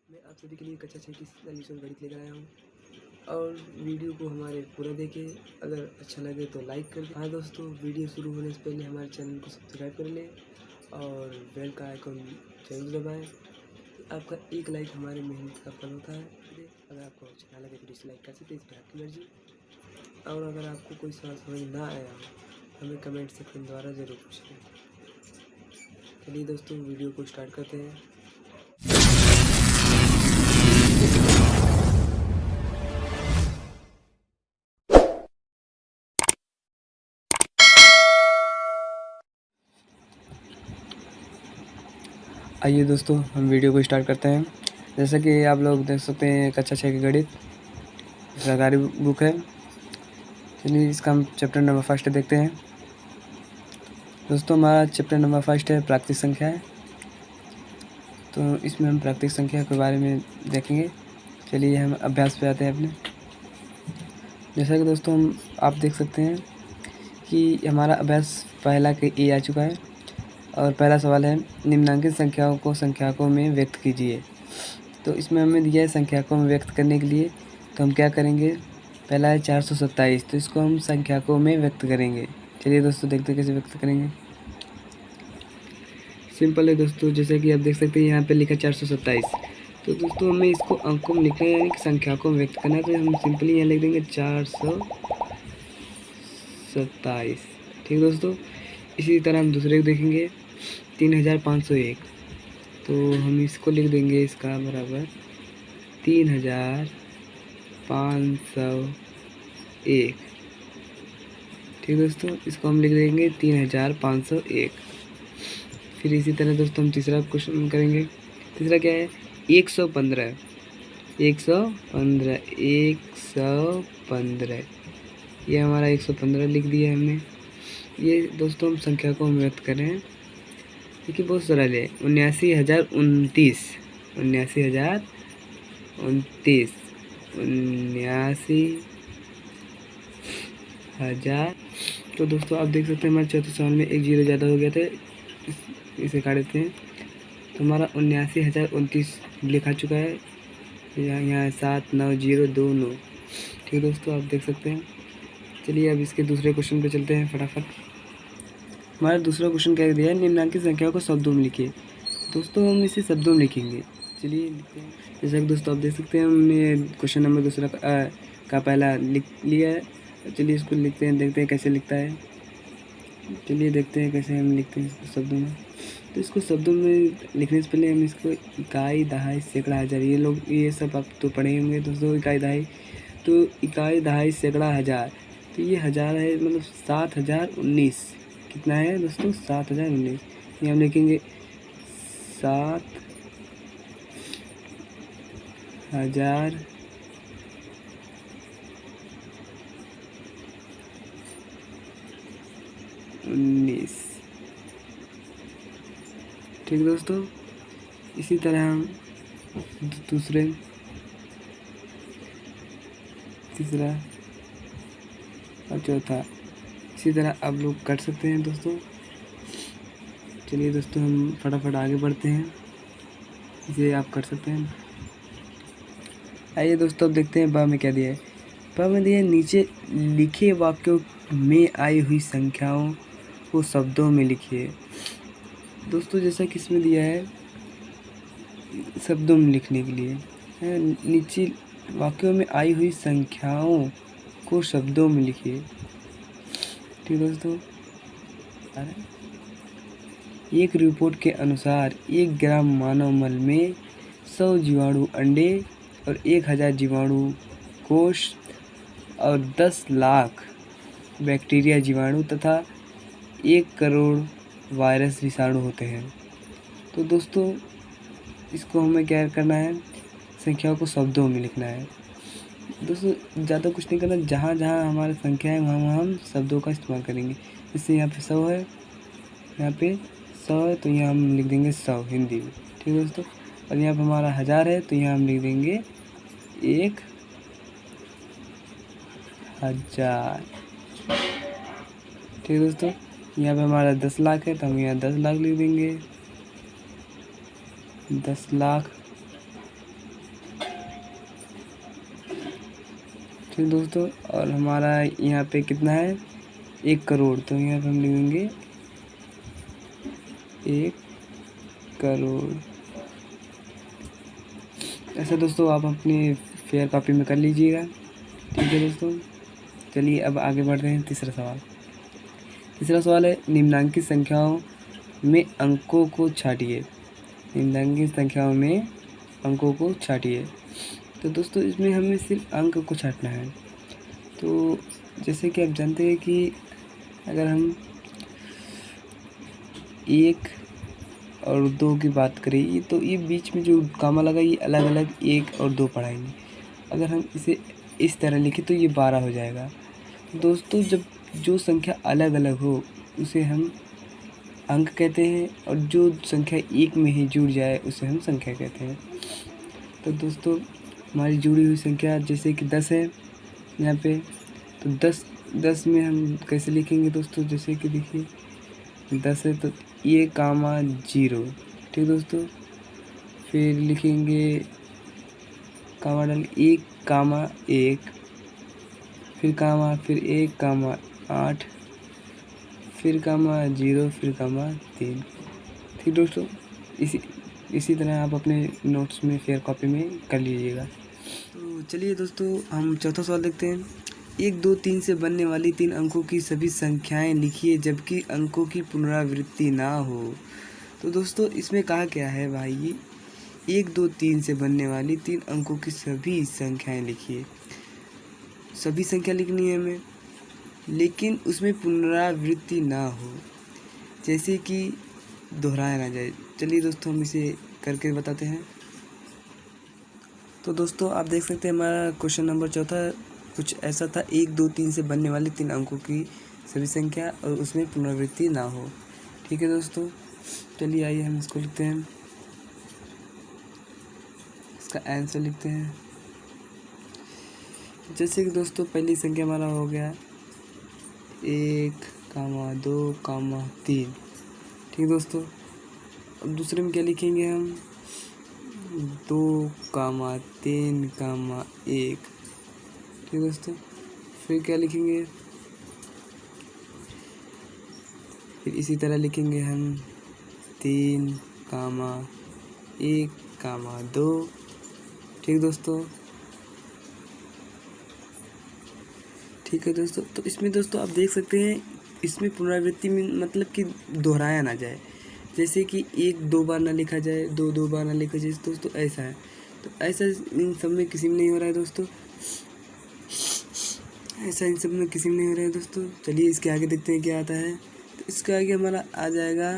मैं आप सभी के लिए कक्षा 6 की सॉल्यूशन गणित लेकर आया हूँ और वीडियो को हमारे पूरा देखें। अगर अच्छा लगे तो लाइक कर दें। हाँ दोस्तों, वीडियो शुरू होने से पहले हमारे चैनल को सब्सक्राइब कर लें और बेल का आइकन जरूर दबाएं। आपका एक लाइक हमारे मेहनत का फल होता है। अगर आपको अच्छा लगे तो डिसलाइक कर सकते हैं, इस पर आपकी मर्जी। और अगर आपको कोई सवाल समझ ना आया हो हमें कमेंट सेक्शन द्वारा ज़रूर पूछें। चलिए दोस्तों, वीडियो को स्टार्ट करते हैं। आइए दोस्तों, हम वीडियो को स्टार्ट करते हैं। जैसा कि आप लोग देख सकते हैं, कक्षा 6 की गणित सरकारी बुक है। चलिए इसका हम चैप्टर नंबर 1 देखते हैं। दोस्तों, हमारा चैप्टर नंबर 1 है प्राकृतिक संख्या है। तो इसमें हम प्राकृतिक संख्या के बारे में देखेंगे। चलिए हम अभ्यास पे आते हैं अपने। जैसा कि दोस्तों आप देख सकते हैं कि हमारा अभ्यास पहला के ए आ चुका है और पहला सवाल है, निम्नांकित संख्याओं को संख्याकों में व्यक्त कीजिए। तो इसमें हमें दिया है संख्याकों में व्यक्त करने के लिए, तो हम क्या करेंगे। पहला है 427, तो इसको हम संख्याकों में व्यक्त करेंगे। चलिए दोस्तों देखते हैं कैसे व्यक्त करेंगे। सिंपल है दोस्तों, जैसे कि आप देख सकते हैं यहाँ पे लिखा 427। तो दोस्तों हमें इसको अंकों में लिखना है, यानी कि संख्याकों में व्यक्त करना है। तो हम सिंपली यहाँ लिख देंगे 427। ठीक दोस्तों, इसी तरह हम दूसरे को देखेंगे 3501। तो हम इसको लिख देंगे, इसका बराबर 3501। ठीक दोस्तों, इसको हम लिख देंगे 3501। फिर इसी तरह दोस्तों हम तीसरा क्वेश्चन करेंगे। तीसरा क्या है, 115। 115 ये हमारा 115 लिख दिया हमने। ये दोस्तों हम संख्या को हम व्यक्त करें, देखिए बहुत सरल है। 79,029 79,029 तो दोस्तों आप देख सकते हैं हमारे चौथे सवाल में एक जीरो ज़्यादा हो गया था, इसे काट देते हैं। तो हमारा 79,029 लिखा चुका है, यहाँ 79029। ठीक दोस्तों, आप देख सकते हैं। चलिए अब इसके दूसरे क्वेश्चन पे चलते हैं फटाफट। हमारा दूसरा क्वेश्चन क्या दिया है, निम्नांकित संख्या को शब्दों में लिखिए। दोस्तों हम इसे शब्दों में लिखेंगे। चलिए लिखते हैं। जैसा कि दोस्तों आप देख सकते हैं, हमने क्वेश्चन नंबर दूसरा का पहला लिख लिया है। चलिए इसको लिखते हैं, देखते हैं कैसे लिखता है। चलिए देखते हैं कैसे हम लिखते हैं इसको शब्दों में। तो इसको शब्दों में लिखने से पहले हम इसको इकाई, दहाई, सैकड़ा, हज़ार, ये सब आप तो पढ़े होंगे दोस्तों। इकाई, दहाई, तो इकाई, दहाई, सैकड़ा, हज़ार, तो ये हज़ार है, मतलब 7,019। कितना है दोस्तों, 7,019। ये हम लिखेंगे 7,000 19। ठीक दोस्तों, इसी तरह हम दूसरे, तीसरा और चौथा इसी तरह आप लोग कर सकते हैं दोस्तों। चलिए दोस्तों हम फटाफट आगे बढ़ते हैं, इसे आप कर सकते हैं। आइए दोस्तों अब देखते हैं ब में क्या दिया है। ब में दिया है, नीचे लिखे वाक्यों में आई हुई संख्याओं को शब्दों में लिखिए। दोस्तों जैसा कि इसमें दिया है शब्दों में लिखने के लिए, नीचे वाक्यों में आई हुई संख्याओं को शब्दों में लिखिए। ठीक दोस्तों, एक रिपोर्ट के अनुसार 1 ग्राम मानव मल में 100 जीवाणु अंडे और 1000 जीवाणु कोष और 10 लाख बैक्टीरिया जीवाणु तथा 1 करोड़ वायरस विषाणु होते हैं। तो दोस्तों इसको हमें क्या करना है, संख्याओं को शब्दों में लिखना है। दोस्तों ज़्यादा कुछ नहीं करना, जहाँ जहाँ हमारी संख्या है वहाँ हम शब्दों का इस्तेमाल करेंगे। जैसे यहाँ पे 100 है, यहाँ पे 100 है, तो यहाँ हम लिख देंगे 100 हिंदी में। ठीक है दोस्तों, और यहाँ पे हमारा 1000 है, तो यहाँ हम लिख देंगे 1000। ठीक है दोस्तों, यहाँ पे हमारा 10 लाख है, तो हम यहाँ 10 लाख लिख देंगे, 10 लाख। ठीक दोस्तों, और हमारा यहाँ पे कितना है 1 करोड़, तो यहाँ पे हम लिखेंगे 1 करोड़। ऐसा दोस्तों आप अपनी फेयर कॉपी में कर लीजिएगा। ठीक है दोस्तों, चलिए अब आगे बढ़ रहे हैं। तीसरा सवाल है निम्नांकित संख्याओं में अंकों को छांटिए। निम्नांकित संख्याओं में अंकों को छांटिए। तो दोस्तों इसमें हमें सिर्फ अंक को छांटना है। तो जैसे कि आप जानते हैं कि अगर हम 1 और 2 की बात करें तो ये बीच में जो कामा लगा ये अलग अलग 1 और 2 पढ़ाएंगे। अगर हम इसे इस तरह लिखें तो ये 12 हो जाएगा। दोस्तों जब जो संख्या अलग अलग हो उसे हम अंक कहते हैं, और जो संख्या एक में ही जुड़ जाए उसे हम संख्या कहते हैं। तो दोस्तों हमारी जुड़ी हुई संख्या जैसे कि 10 है यहाँ पे, तो 10 में हम कैसे लिखेंगे दोस्तों, जैसे कि देखिए 10 है तो ये कामा 0। ठीक दोस्तों, फिर लिखेंगे कामा डाल 1 कामा 1, फिर कामा, फिर 1 कामा 8, फिर कामा 0, फिर कामा 3। ठीक दोस्तों, इसी तरह आप अपने नोट्स में फेयर कॉपी में कर लीजिएगा। तो चलिए दोस्तों हम चौथा सवाल देखते हैं। 1, 2, 3 से बनने वाली 3 अंकों की सभी संख्याएं लिखिए जबकि अंकों की पुनरावृत्ति ना हो। तो दोस्तों इसमें कहा क्या है भाई, 1, 2, 3 से बनने वाली 3 अंकों की सभी संख्याएं लिखिए। सभी संख्या लिखनी है हमें, लेकिन उसमें पुनरावृत्ति ना हो, जैसे कि दोहराया ना जाए। चलिए दोस्तों हम इसे करके बताते हैं। तो दोस्तों आप देख सकते हैं हमारा क्वेश्चन नंबर चौथा कुछ ऐसा था, 1, 2, 3 से बनने वाली 3 अंकों की सभी संख्या और उसमें पुनरावृत्ति ना हो। ठीक है दोस्तों, चलिए आइए हम इसको लिखते हैं, इसका आंसर लिखते हैं। जैसे कि दोस्तों पहली संख्या हमारा हो गया 1, 2, 3। ठीक दोस्तों, अब दूसरे में क्या लिखेंगे हम 2, 3, 1। ठीक दोस्तों, फिर क्या लिखेंगे, फिर इसी तरह लिखेंगे हम 3, 1, 2। ठीक दोस्तों, ठीक है दोस्तों। तो इसमें दोस्तों आप देख सकते हैं इसमें पुनरावृत्ति में मतलब कि दोहराया ना जाए, जैसे कि 1 2 बार ना लिखा जाए, 2 2 बार ना लिखा जाए दोस्तों, ऐसा है। तो ऐसा इन सब में किसी में नहीं हो रहा है दोस्तों, ऐसा इन सब में किसी में नहीं हो रहा है दोस्तों। चलिए इसके आगे देखते हैं क्या आता है। तो इसके आगे हमारा आ जाएगा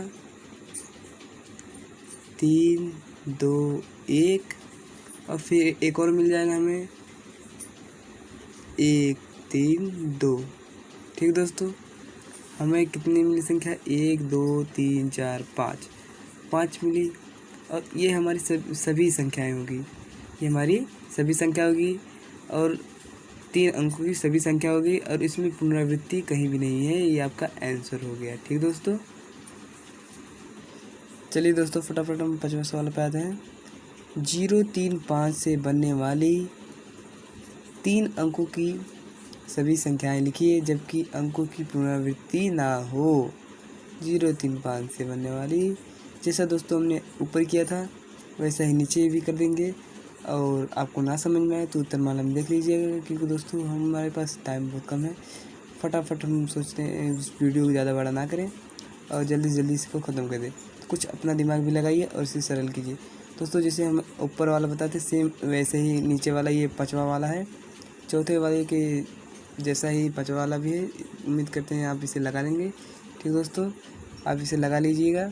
3, 2, 1 और फिर एक और मिल जाएगा हमें 1, 3, 2। ठीक दोस्तों, हमें कितनी मिली संख्या 1, 2, 3, 4, 5 मिली, और ये हमारी सभी संख्याएं होगी, ये हमारी सभी संख्या होगी और 3 अंकों की सभी संख्या होगी, और इसमें पुनरावृत्ति कहीं भी नहीं है। ये आपका आंसर हो गया। ठीक दोस्तों, चलिए दोस्तों फटाफट हम 5वां सवाल पे आते हैं। 0, 3, 5 से बनने वाली 3 अंकों की सभी संख्याएं लिखिए जबकि अंकों की पुनरावृत्ति ना हो। 0, 3, 5 से बनने वाली, जैसा दोस्तों हमने ऊपर किया था वैसा ही नीचे भी कर देंगे, और आपको ना समझ में आए तो उत्तरमाला में देख लीजिएगा, क्योंकि दोस्तों हमारे पास टाइम बहुत कम है। फटाफट हम सोचते हैं इस वीडियो को ज़्यादा बड़ा ना करें और जल्दी जल्दी इसको ख़त्म कर दें। कुछ अपना दिमाग भी लगाइए और इसे सरल कीजिए दोस्तों। जैसे हम ऊपर वाला बताते सेम वैसे ही नीचे वाला ये 5वां वाला है, चौथे वाले के जैसा ही 5वां वाला भी है। उम्मीद करते हैं आप इसे लगा लेंगे। ठीक दोस्तों, आप इसे लगा लीजिएगा।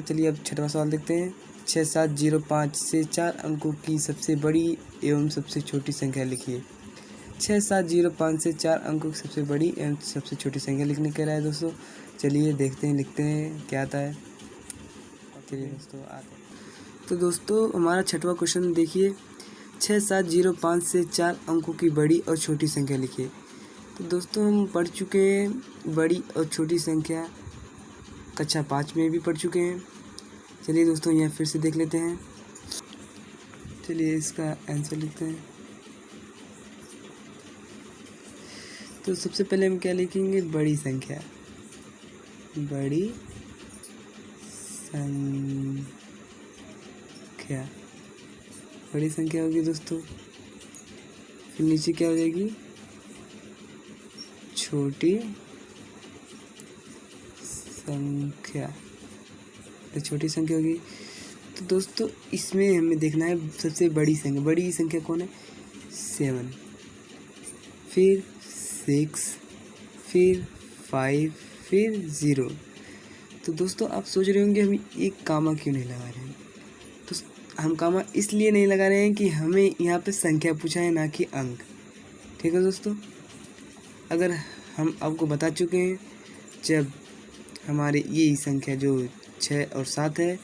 चलिए अब 6वां सवाल देखते हैं। 6, 7, 0, 5 से 4 अंकों की सबसे बड़ी एवं सबसे छोटी संख्या लिखिए। 6, 7, 0, 5 से 4 अंकों की सबसे बड़ी एवं सबसे छोटी संख्या लिखने कह रहा है दोस्तों। चलिए देखते हैं, लिखते हैं क्या आता है। चलिए दोस्तों आते हैं। तो दोस्तों हमारा 6वां क्वेश्चन देखिए। 6, 7, 0, 5 से 4 अंकों की बड़ी और छोटी संख्या लिखिए। तो दोस्तों हम पढ़ चुके हैं बड़ी और छोटी संख्या, कक्षा 5 में भी पढ़ चुके हैं। चलिए दोस्तों यहाँ फिर से देख लेते हैं। चलिए इसका आंसर लिखते हैं। तो सबसे पहले हम क्या लिखेंगे, बड़ी संख्या, बड़ी संख्या, बड़ी संख्या होगी दोस्तों। फिर नीचे क्या हो जाएगी, छोटी संख्या, तो छोटी संख्या होगी। तो दोस्तों इसमें हमें देखना है सबसे बड़ी संख्या, बड़ी संख्या कौन है, 7, फिर 6, फिर 5, फिर 0। तो दोस्तों आप सोच रहे होंगे हम एक कामा क्यों नहीं लगा रहे हैं। तो हम कामा इसलिए नहीं लगा रहे हैं कि हमें यहाँ पे संख्या पूछा है, ना कि अंक। ठीक है दोस्तों, अगर हम आपको बता चुके हैं जब हमारे ये संख्या जो 6 और 7 है,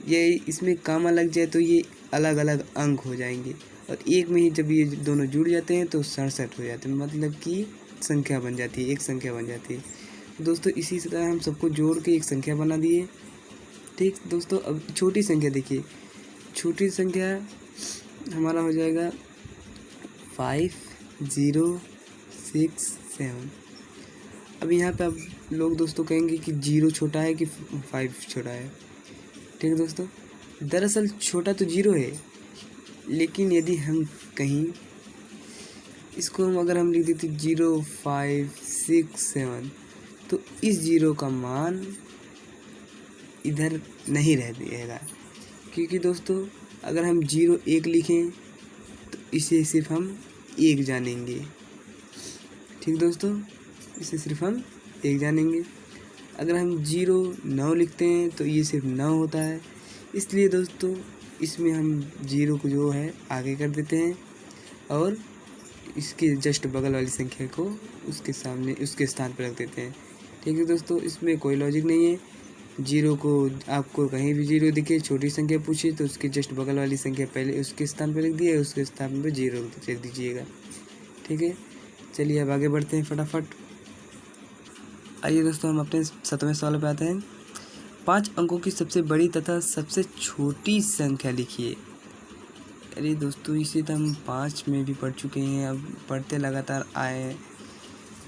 ये इसमें कामा लग जाए तो ये अलग अलग अंक हो जाएंगे, और एक में ही जब ये दोनों जुड़ जाते हैं तो 67 हो जाते हैं, मतलब कि संख्या बन जाती है, एक संख्या बन जाती है। दोस्तों इसी तरह हम सबको जोड़ के एक संख्या बना दिए। ठीक दोस्तों, अब छोटी संख्या देखिए, छोटी संख्या हमारा हो जाएगा 5, 0, 6, 7। अब यहाँ पे अब लोग दोस्तों कहेंगे कि 0 छोटा है कि 5 छोटा है। ठीक है दोस्तों, दरअसल छोटा तो 0 है, लेकिन यदि हम कहीं इसको अगर हम लिख देते 0, 5, 6, 7, तो इस 0 का मान इधर नहीं रह जाएगा, क्योंकि दोस्तों अगर हम 0, 1 लिखें तो इसे सिर्फ हम 1 जानेंगे। ठीक दोस्तों, इसे सिर्फ हम 1 जानेंगे। अगर हम 0, 9 लिखते हैं तो ये सिर्फ 9 होता है, इसलिए दोस्तों इसमें हम 0 को जो है आगे कर देते हैं और इसके जस्ट बगल वाली संख्या को उसके सामने उसके स्थान पर रख देते हैं। ठीक है दोस्तों, इसमें कोई लॉजिक नहीं है। 0 को आपको कहीं भी 0 दिखे, छोटी संख्या पूछे तो उसके जस्ट बगल वाली संख्या पहले उसके स्थान पर रख दिए, उसके स्थान पर 0 रख दीजिएगा। ठीक है, चलिए अब आगे बढ़ते हैं फटाफट। आइए दोस्तों हम अपने 7वें सवाल पे आते हैं। 5 अंकों की सबसे बड़ी तथा सबसे छोटी संख्या लिखिए। अरे दोस्तों इसे तो हम 5 में भी पढ़ चुके हैं, अब पढ़ते लगातार आए हैं।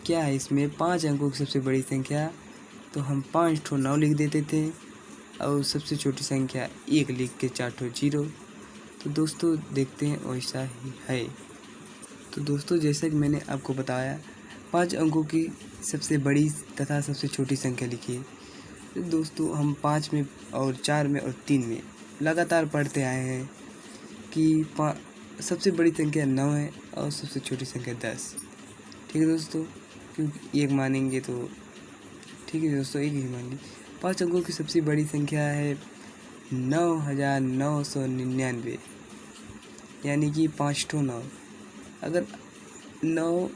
क्या है इसमें, 5 अंकों की सबसे बड़ी संख्या, तो हम 5 ठो 9 लिख देते थे और सबसे छोटी संख्या 1 लिख के 4 ठो 0। तो दोस्तों देखते हैं वैसा ही है। तो दोस्तों जैसा कि मैंने आपको बताया, 5 अंकों की सबसे बड़ी तथा सबसे छोटी संख्या लिखिए। तो दोस्तों हम 5 में और 4 में और 3 में लगातार पढ़ते आए हैं कि सबसे बड़ी संख्या 9 है और सबसे छोटी संख्या 10। ठीक है दोस्तों, क्योंकि 1 मानेंगे तो ठीक है दोस्तों, 1 ही मान ली। 5 अंकों की सबसे बड़ी संख्या है 9,999, यानी कि 5 ठो 9। अगर 9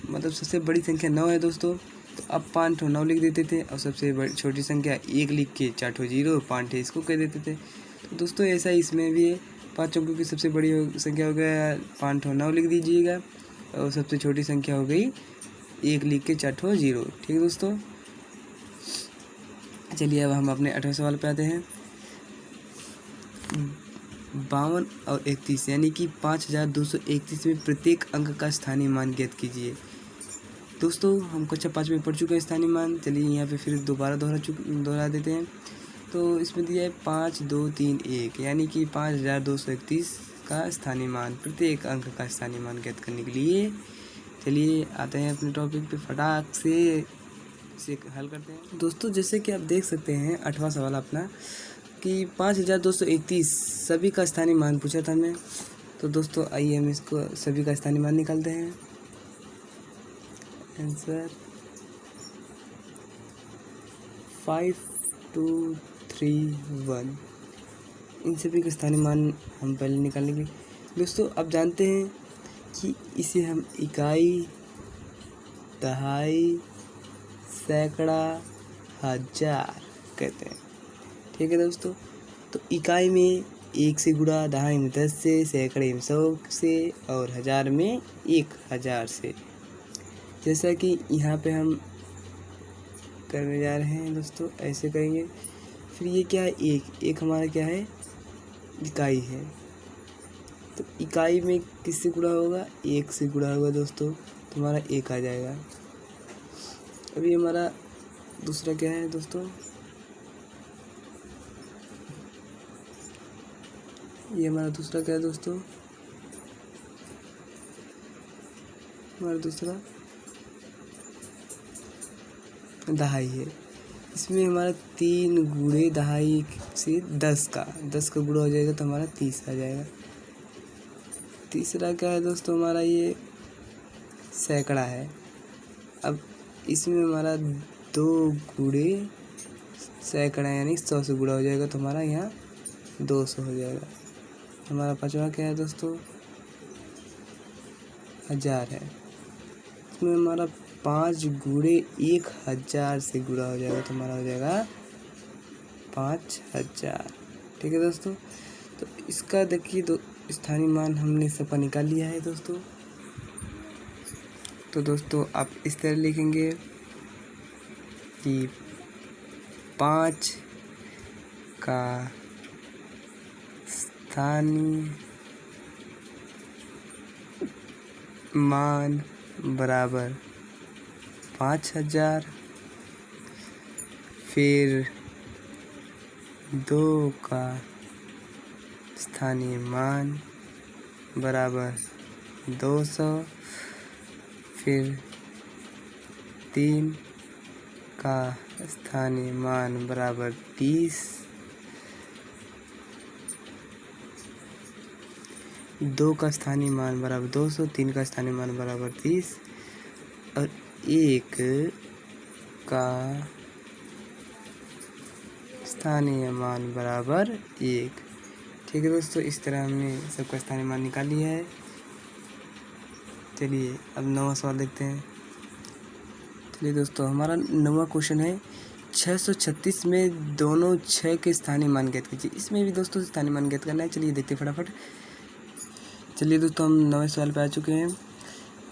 मतलब सबसे बड़ी संख्या 9 है दोस्तों, तो अब 5 ठो 9 लिख देते थे और सबसे बड़ी छोटी संख्या 1 लिख के 4 ठो 0 5 ठो इसको कह देते थे। तो दोस्तों ऐसा इसमें भी है, 5 अंकों की सबसे बड़ी संख्या हो गया 5 ठो 9 लिख दीजिएगा और सबसे छोटी संख्या हो गई 1 लिख के 4 ठो 0। ठीक है दोस्तों, चलिए अब हम अपने 8वें सवाल पे आते हैं। 52 और 31 यानी कि 5231 में प्रत्येक अंक का स्थानीय मान ज्ञात कीजिए। दोस्तों हम कक्षा 5 में पढ़ चुके हैं स्थानीय मान, चलिए यहाँ पे फिर दोबारा दोहरा देते हैं। तो इसमें दिया है 5, 2, 3, 1 यानी कि 5231 का स्थानीय मान, प्रत्येक अंक का स्थानीय मान ज्ञात करने के लिए। चलिए आते हैं अपने टॉपिक पे, फटाक से इसे हल करते हैं। दोस्तों जैसे कि आप देख सकते हैं 8वां सवाल अपना कि 5231 सभी का स्थानीय मान पूछा था हमें। तो दोस्तों आइए हम इसको सभी का स्थानीय मान निकालते हैं। आंसर 5231, इन सभी का स्थानीय मान हम पहले निकालेंगे। दोस्तों आप जानते हैं कि इसे हम इकाई, दहाई, सैकड़ा, हजार कहते हैं। ठीक है दोस्तों, तो इकाई में 1 से गुणा, दहाई में 10 से, सैकड़े में 100 से और हजार में 1000 से। जैसा कि यहाँ पे हम करने जा रहे हैं दोस्तों, ऐसे करेंगे। फिर ये क्या है, एक हमारा क्या है, इकाई है। तो इकाई में किससे गुणा होगा, 1 से गुणा होगा दोस्तों, तुम्हारा 1 आ जाएगा। अभी हमारा दूसरा क्या है दोस्तों, ये हमारा दूसरा क्या है दोस्तों, हमारा दूसरा दहाई है। इसमें हमारा 3 गुणे दहाई से 10 का गुणा हो जाएगा तो हमारा 30 आ जाएगा। तीसरा क्या है दोस्तों, हमारा ये सैकड़ा है। अब इसमें हमारा 2 गुणे सैकड़ा यानी 100 से गुणा हो जाएगा तो हमारा यहाँ 200 हो जाएगा। हमारा पांचवा क्या है दोस्तों, 1000 है। इसमें हमारा 5 गुणे 1000 से गुणा हो जाएगा तो हमारा हो जाएगा 5000। ठीक है दोस्तों, तो इसका देखिए स्थानीय मान हमने सबका निकाल लिया है दोस्तों। तो दोस्तों आप इस तरह लिखेंगे कि 5 का स्थानीय मान बराबर 5000, फिर 2 का स्थानीय मान बराबर 200, फिर 3 का स्थानीय मान बराबर 30, 2 का स्थानीय मान बराबर 200, 3 का स्थानीय मान बराबर 30 और 1 का स्थानीय मान बराबर 1। ठीक है दोस्तों, इस तरह हमने सबका स्थानीय मान निकाल लिया है। चलिए अब 9वां सवाल देखते हैं। चलिए दोस्तों, हमारा 9वां क्वेश्चन है 636 में दोनों 6 के स्थानीय मान ज्ञात कीजिए। इसमें भी दोस्तों स्थानीय मान ज्ञात करना है। चलिए देखते फटाफट। चलिए दोस्तों, हम 9वें सवाल पे आ चुके हैं।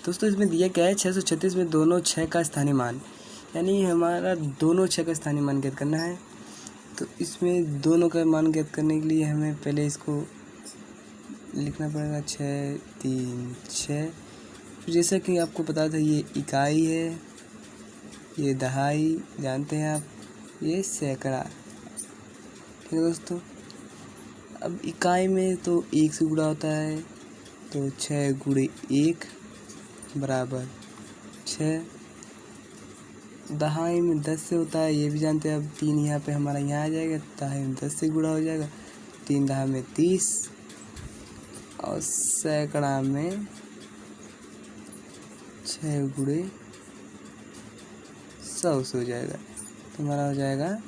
दोस्तों इसमें दिया क्या है, 636 में दोनों 6 का स्थानीय मान, यानी हमारा दोनों 6 का स्थानीय मान ज्ञात करना है। तो इसमें दोनों का मान ज्ञात करने के लिए हमें पहले इसको लिखना पड़ेगा 6 3 6। फिर जैसा कि आपको पता था ये इकाई है, ये दहाई जानते हैं आप, ये सैकड़ा। ठीक है दोस्तों, अब इकाई में तो 1 से गुणा होता है तो 6 गुणे 1 बराबर 6। दहाई में 10 से होता है, ये भी जानते हैं। अब 3 यहाँ पे हमारा यहाँ आ जाएगा, दहाई में 10 से गुणा हो जाएगा, 3 दहा में 30 और सैकड़ा में 6 गुणे 100 से हो जाएगा तो हमारा हो जाएगा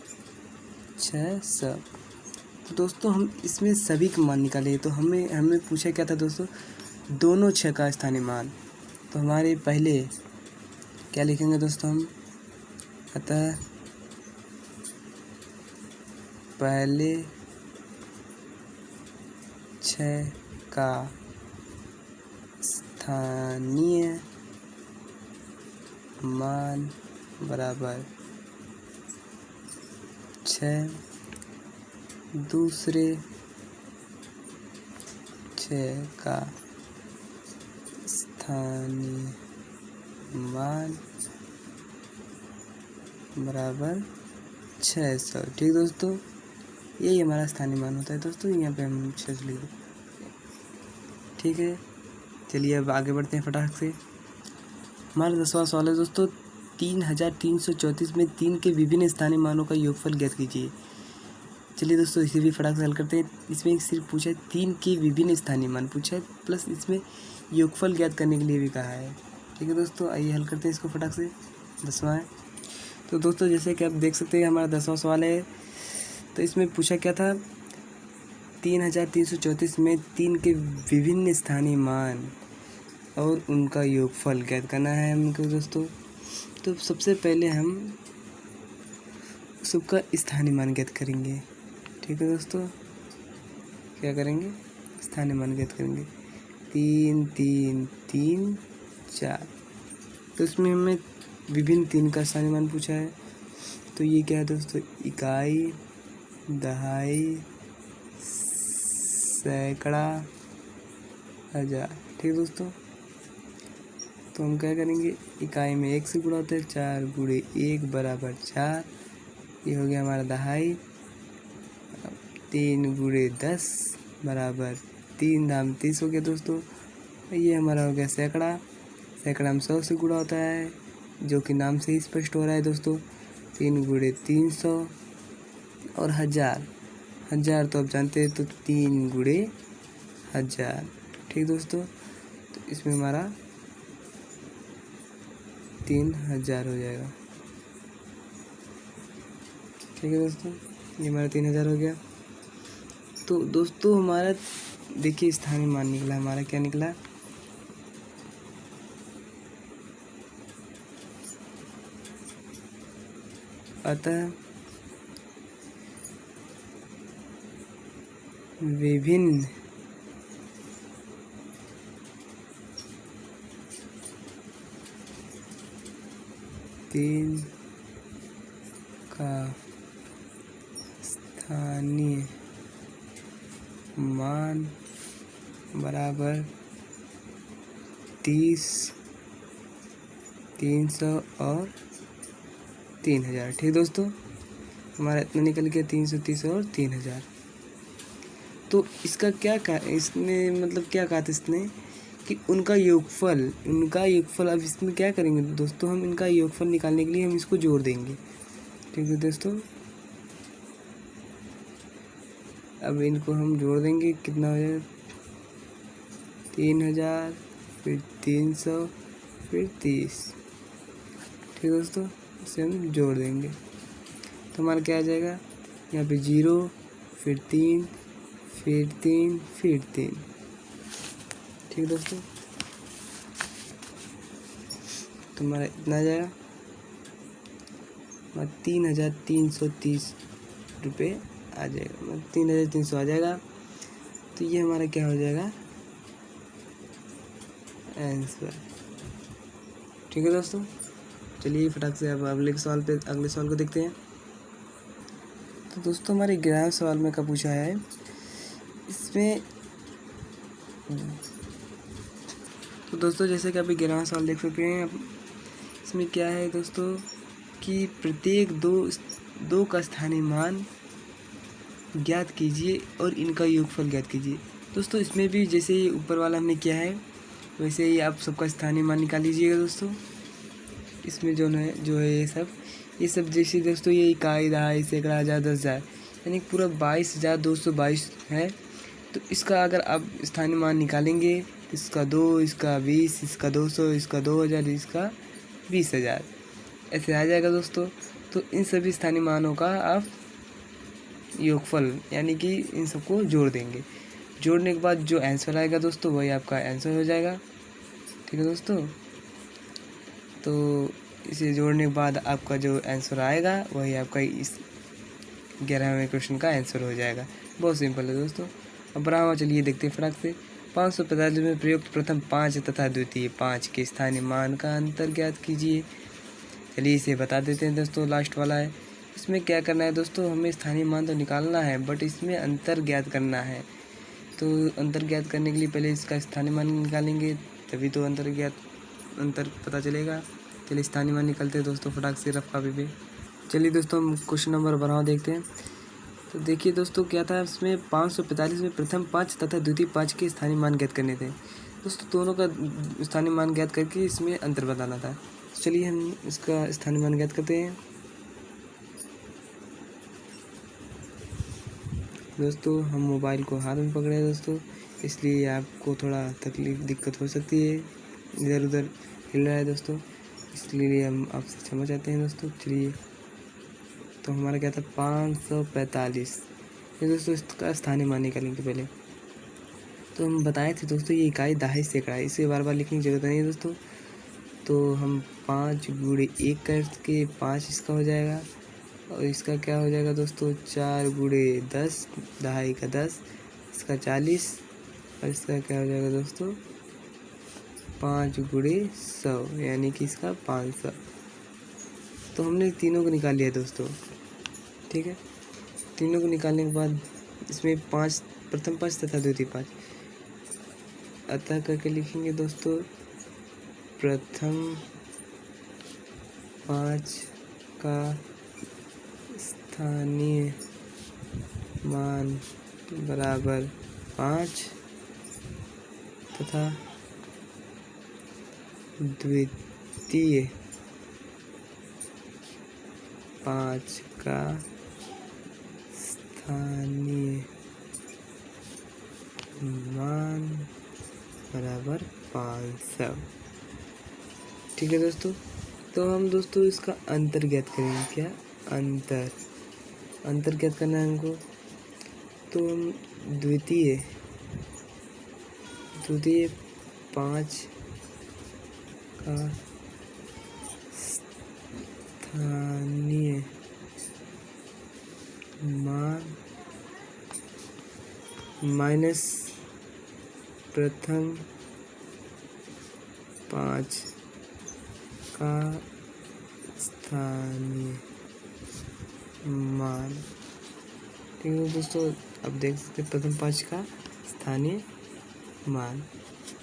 600। तो दोस्तों हम इसमें सभी का मान निकाले, तो हमें पूछा क्या था दोस्तों, दोनों 6 का स्थानीय मान। तो हमारे पहले क्या लिखेंगे दोस्तों हम, अतः पहले 6 का स्थानीय मान बराबर 6, दूसरे 6 का स्थानीय मान बराबर 600। ठीक दोस्तों, यही हमारा स्थानीय मान होता है दोस्तों। यहाँ पे हम 600 लिख दें। ठीक है, चलिए अब आगे बढ़ते हैं फटाक से। हमारा 10वां सवाल है दोस्तों, 3334 में 3 के विभिन्न स्थानीय मानों का योगफल ज्ञात कीजिए। चलिए दोस्तों इसे भी फटाक से हल करते हैं। इसमें सिर्फ पूछा है 3 के विभिन्न स्थानीय मान पूछा है, प्लस इसमें योगफल ज्ञात करने के लिए भी कहा है। ठीक है दोस्तों, आइए हल करते हैं इसको फटाक से। 10वां है। तो दोस्तों जैसे कि आप देख सकते हैं हमारा 10वां सवाल है। तो इसमें पूछा क्या था, 3334 में 3 के विभिन्न स्थानीय मान और उनका योगफल ज्ञात करना है हमको दोस्तों। तो सबसे पहले हम सबका स्थानीय मान ज्ञात करेंगे। ठीक है दोस्तों, क्या करेंगे, स्थानीय मान ज्ञात करेंगे। 3 3 3 4। तो इसमें हमें विभिन्न 3 का स्थानीय मान पूछा है। तो ये क्या है दोस्तों, इकाई, दहाई, सैकड़ा, 1000। ठीक है दोस्तों, तो हम क्या करेंगे, इकाई में 1 से गुणा होता है, 4 गुणे 1 बराबर 4। ये हो गया हमारा दहाई। 3 गुणे 10 बराबर 3 दाम 30 हो गया दोस्तों। ये हमारा हो गया सैकड़ा। सैकड़ा में 100 से गुणा होता है, जो कि नाम से ही स्पष्ट हो रहा है दोस्तों। 3 गुणे 300 और 1000। 1000 तो आप जानते हैं, तो 3 गुणे 1000। ठीक दोस्तों, तो इसमें हमारा 3000 हो जाएगा। ठीक है दोस्तों, ये हमारा 3000 हो गया। तो दोस्तों हमारा देखिए स्थानीय मान निकला, हमारा क्या निकला, अतः विभिन्न तीन का स्थानीय मान बराबर 30, 300 और 3000। ठीक दोस्तों, हमारा इतना निकल गया, 330 और 3000। तो इसका क्या इसमें मतलब क्या कहा था इसने कि उनका योगफल। अब इसमें क्या करेंगे दोस्तों, हम इनका योगफल निकालने के लिए हम इसको जोड़ देंगे। ठीक है दोस्तों, अब इनको हम जोड़ देंगे, कितना हो जाएगा, 3000 फिर 300 फिर 30। ठीक दोस्तों, इसे हम जोड़ देंगे तो हमारा क्या आ जाएगा, यहाँ पे 0 फिर 3 फिर 3 फिर 3। ठीक दोस्तों, तो हमारा इतना आ जाएगा, 3330 रुपये आ जाएगा, 3300 आ जाएगा। तो ये हमारा क्या हो जाएगा, आंसर। ठीक है दोस्तों, चलिए फटाक से अब अगले सवाल को देखते हैं। तो दोस्तों हमारे 11वें सवाल में क्या पूछा है, इसमें तो दोस्तों जैसे कि अभी 11वां सवाल देख सकते हैं, इसमें क्या है दोस्तों कि प्रत्येक दो का स्थानीय मान ज्ञात कीजिए और इनका योगफल ज्ञात कीजिए। दोस्तों इसमें भी जैसे ही ऊपर वाला हमने किया है वैसे ही आप सबका स्थानीय मान निकाल लीजिएगा दोस्तों। इसमें जो है ये सब जैसे दोस्तों ये इकाई, दहाई, सैकड़ा, 1000, 10,000 यानी पूरा 22,222 है। तो इसका अगर आप स्थानीय मान निकालेंगे तो इसका 2, इसका 20, इसका 200, इसका 2000, इसका 20,000 ऐसे आ जाएगा दोस्तों। तो इन सभी स्थानीय मानों का आप योगफल यानी कि इन सबको जोड़ देंगे। जोड़ने के बाद जो आंसर आएगा दोस्तों वही आपका आंसर हो जाएगा। ठीक है दोस्तों, तो इसे जोड़ने के बाद आपका जो आंसर आएगा वही आपका इस 11वें क्वेश्चन का आंसर हो जाएगा। बहुत सिंपल है दोस्तों। अब बढ़ावा चलिए देखते हैं फटाक से। 545 में प्रयुक्त प्रथम 5 तथा द्वितीय 5 के स्थानीय मान का अंतर ज्ञात कीजिए। चलिए इसे बता देते हैं दोस्तों, लास्ट वाला है। इसमें क्या करना है दोस्तों, हमें स्थानीय मान तो निकालना है बट इसमें अंतर ज्ञात करना है। तो अंतर ज्ञात करने के लिए पहले इसका स्थानीय मान निकालेंगे, तभी तो अंतर पता चलेगा। चलिए स्थानीय मान निकालते हैं दोस्तों फटाक से रफ कॉपी पे। चलिए दोस्तों हम क्वेश्चन नंबर 12 देखते हैं। तो देखिए दोस्तों क्या था इसमें, 545 में प्रथम 5 तथा द्वितीय 5 के स्थानीय मान ज्ञात करने थे। दोस्तों दोनों का स्थानीय मान ज्ञात करके इसमें अंतर बताना था। चलिए हम इसका स्थानीय मान ज्ञात करते हैं। दोस्तों हम मोबाइल को हाथ में पकड़े हैं दोस्तों, इसलिए आपको थोड़ा दिक्कत हो सकती है, इधर उधर हिल रहा है दोस्तों, इसलिए हम आपसे क्षमा चाहते हैं दोस्तों। चलिए तो हमारा क्या था 545। ये दोस्तों इसका स्थानीय मान निकालेंगे पहले। तो हम बताए थे दोस्तों ये इकाई, दहाई, सैकड़ा, इसे बार बार लिखने की जरूरत नहीं है दोस्तों। तो हम 5 गुणे 1 करके 5 इसका हो जाएगा और इसका क्या हो जाएगा दोस्तों 4 गुणे 10, दहाई का 10, इसका 40 और इसका क्या हो जाएगा दोस्तों 5 गुणे 100 यानी कि इसका 500। तो हमने तीनों को निकाल लिया दोस्तों। ठीक है, तीनों को निकालने के बाद इसमें प्रथम 5 तथा द्वितीय 5 अतः करके लिखेंगे दोस्तों। प्रथम 5 का स्थानीय मान बराबर 5 तथा द्वितीय 5 का स्थानीय मान बराबर 500। ठीक है दोस्तों, तो हम दोस्तों इसका अंतर ज्ञात करेंगे। क्या अंतर ज्ञात करना है हमको, तो हम द्वितीय 5 का स्थानीय मान माइनस प्रथम 5 का स्थानीय मान। ठीक है दोस्तों, अब देख सकते हैं प्रथम 5 का स्थानीय मान।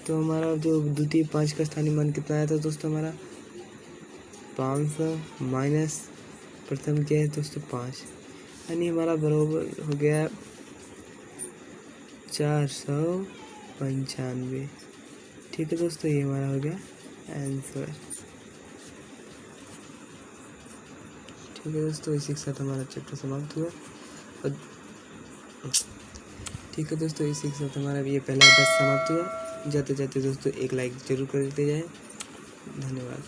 तो हमारा जो द्वितीय 5 का स्थानीय मान कितना आया था दोस्तों, हमारा 500 माइनस प्रथम क्या है दोस्तों 5, यानी हमारा बराबर हो गया 495। ठीक है दोस्तों, ये हमारा हो गया आंसर। ठीक है दोस्तों, इसी के साथ हमारा चैप्टर समाप्त हुआ। और ठीक है दोस्तों, इसी के साथ हमारा ये पहला अध्याय समाप्त हुआ। जाते जाते दोस्तों एक लाइक जरूर कर देते जाएं। धन्यवाद।